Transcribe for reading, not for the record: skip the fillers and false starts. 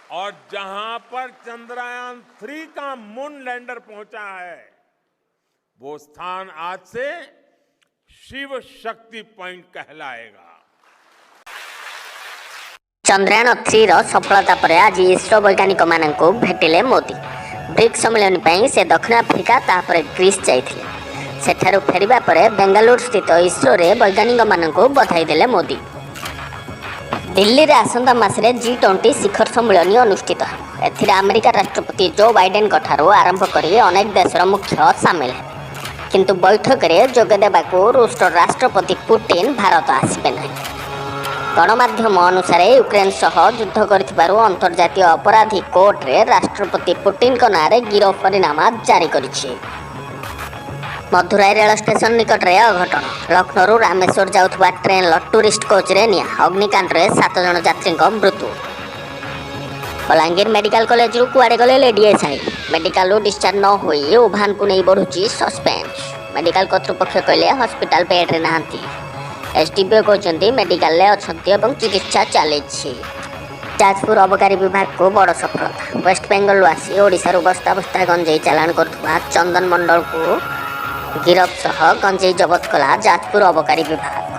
और जहां पर चंद्रयान 3 का मून लैंडर पहुंचा है वो स्थान आज से शिव शक्ति पॉइंट कहलाएगा। चंद्रयान 3 सफलता पर आज इसरो वैज्ञानिक मानू भेटिले मोदी। ब्रिक्स सम्मेलन पर से दक्षिण आफ्रिका तापर ग्रीस जाइथिले। सेठारु फेरिबा परे बेंगालुरु स्थित इसरो रे वैज्ञानिक मानू बधाई देले मोदी। दिल्ली रे आसंता मासरे G20 शिखर सम्मेलन अनुष्ठित। एथिरे अमेरिका राष्ट्रपति जो बाइडेन ठारू आरंभ करी अनेक देशर मुख्य सामिल है। किंतु बैठक में जोग देवाकू रूस राष्ट्रपति पुतिन भारत आसबे नहीं। गणमाध्यम अनुसार यूक्रेन सह युद्ध करिथिबारु अंतर्जातीय अपराधी कोर्ट रे राष्ट्रपति पुतिन को नारे गिरफ्तारीनामा जारी करिछि। मधुराई रेल स्टेशन निकट रे अघटन। लखनऊ रामेश्वर जाउथबा ट्रेन टूरिस्ट कोच रे निया अग्निकांड रे 7 जन यात्री मृत्यु। बलांगीर मेडिकल कॉलेज रु कुआडे गले लेडी एसआई। मेडिकल डिस्चार्ज न होई उभान को नहीं बढ़ुची सस्पेंस। मेडिकल कर्तृपक्ष कहले हॉस्पिटल बेड रे नाहंती। एसडीपीओ कहते मेडिकल अच्छी और चिकित्सा चली। जाजपुर अबकारी विभाग को बड़ सफलता। वेस्ट बेंगल आसी ओडिशारू बस्ता बस्ता गंजेई चालाण करुवा चंदन मंडल को गिरफ सह गंजेई जबत कला जाजपुर अबकारी विभाग।